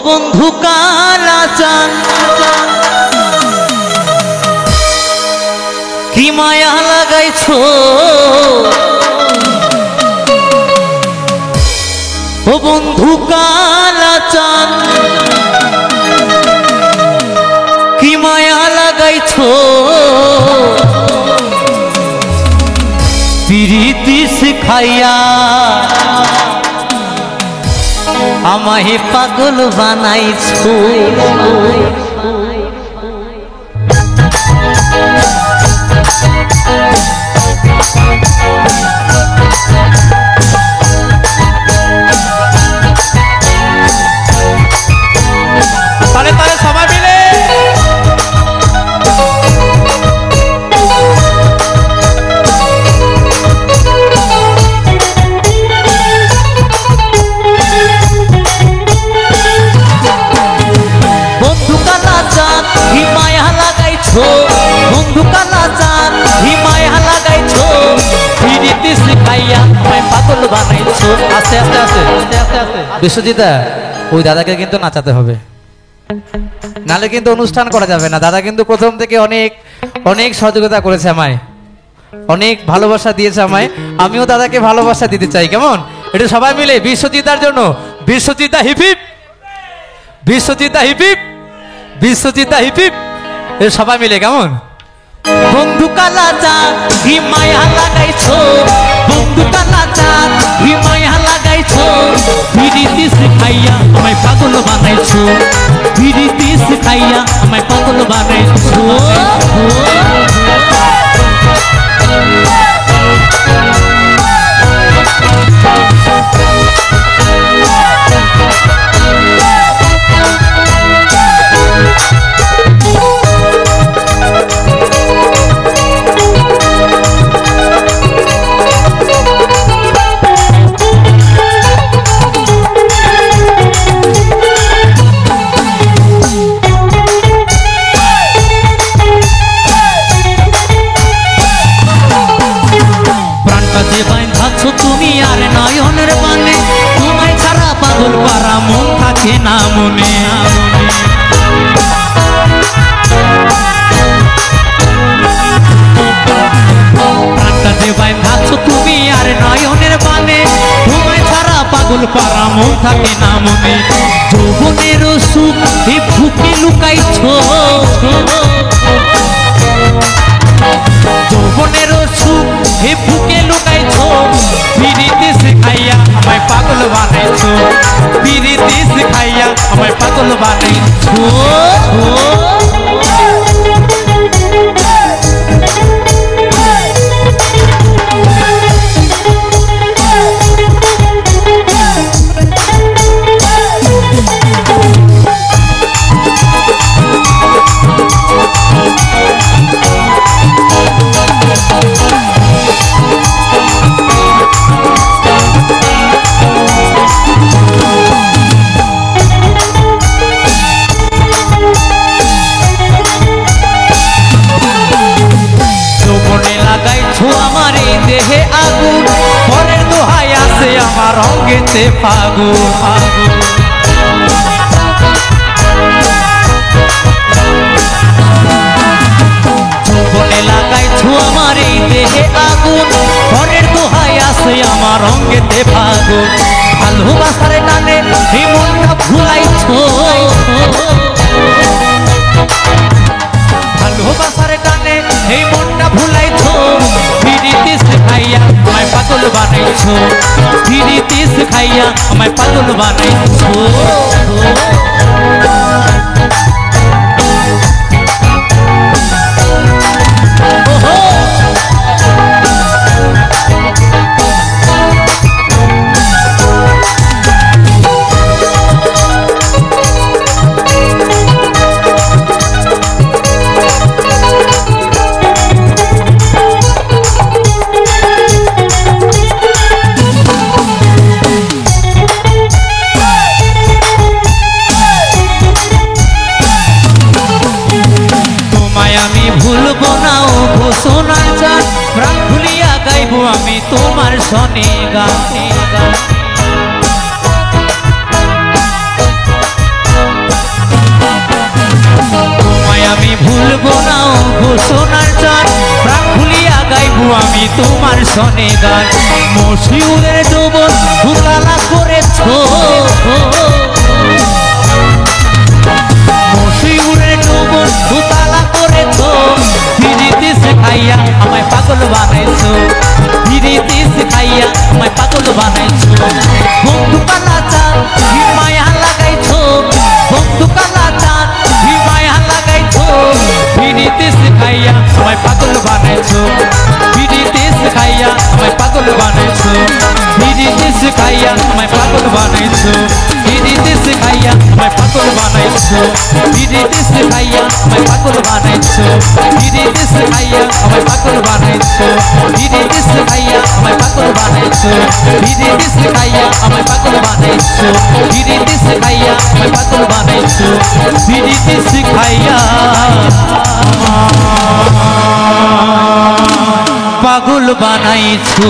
বন্ধু কালাচান কি মায়া লাগাইছো ও বন্ধু কালাচান কি মায়া লাগাইছো পিরিতি শিখাইয়া আমায় পাগল বানাইছো তালে তালে সবাই মিলে বন্ধু কালাচান হিমায়া লাগাইছো পিরিতি শিখাইয়া আমায় পাগল বানাইছো। আস্তে আস্তে আস্তে আস্তে আস্তে আস্তে বিশ্বজিৎদা ওই দাদাকে কিন্তু নাচাতে হবে, নালে কিন্তু অনুষ্ঠান করা যাবে না। দাদা কিন্তু প্রথম থেকে অনেক অনেক সহযোগিতা করেছে, আমায় অনেক ভালোবাসা দিয়েছে আমায়, আমিও দাদাকে ভালোবাসা দিতে চাই। কেমন এটা সবাই মিলে বিশ্বজিৎদার জন্য। বিশ্বজিৎদা হিপ হিপ, বিশ্বজিৎদা হিপ হিপ, বিশ্বজিৎদা হিপ হিপ, সবাই মিলে কেমন। বন্ধু কালাচান হিমায়া লাগাইছো, বন্ধু কালাচান হিমায়া লাগাইছো পিরিতি শিখাইয়া আমায় পাগল বানাইছো, পিরিতি শিখাইয়া আমায় পাগল বানাইছো। তুমি আর নয়নের বানে তোমায় ছাড়া পাগল পারা মন থাকে না মনে। প্রাণটা যে বাঁধাছো তুমি আর নয়নের বানে তোমায় ছাড়া পাগল পারা মন থাকে না মনে। যৌবনের সুখ এ বুকে লুকাইছো, যৌবনের সুখ হে বুকে লুকাইছো পিরিতি শিখাইয়া আমায় পাগল বানাইছো, পিরিতি শিখাইয়া আমায় পাগল বানাইছো। আমার এই দেহে আগুন পরের দোহাই আছে আমার অঙ্গেতে ফাগুন ফাগুন। যৌবনে লাগাইছো আমার এই দেহে আগুন পরের দোহাই আছে আমার অঙ্গেতে ফাগুন। ভালোবাসার টানে এই মনটা ভুলাইছো, ভালোবাসার টানে এই মনটা ভুলাইছো পিরিতি শিখাইয়া আমায় পাগল বানাইছো, পিরিতি শিখাইয়া আমায় পাগল বানাইছো। ভুলবো না ও ঘোষণা চান প্রাণ ভুলিয়া গাইবো আমি তোমার শনি গান। ফিরবো না ঘোষণার চান প্রাণ খুলিয়া গাইবো আমি তোমার সনে গান মশিউরের যৌবন হুলালা করেছ মশিউরের যৌবন হুতালা করেছ ফিরিতে শেখাইয়া আমায় পাগল বানাইছো ফিরিতে শেখাইয়া আমায় পাগল বানাইছো বন্ধু কালা চাঁদ মায়া লাগাইছো বন্ধু কালা চাঁদ মায়া লাগাইছো ফিরিতে শেখাইয়া আমায় পাগল বানাইছো ফিরিতে শেখাইয়া আমায় পাগল বানাইছো ফিরিতে শেখাইয়া আমায় পাগল বানাইছো ফিরিতে শেখাইয়া আমায় পাগল বানাইছো ফিরিতে শেখাইয়া আমায় পাগল বানাইছো ফিরিতে শেখাইয়া আমায় পাগল বানাইছো ফিরিতে শেখাইয়া আমায় পাগল বানাইছো ফিরিতে শেখাইয়া আমায় পাগল বানাইছো ফিরিতে শেখাইয়া আমায় পাগল বানাইছো ফিরিতে শেখাইয়া পাগল বানাইছো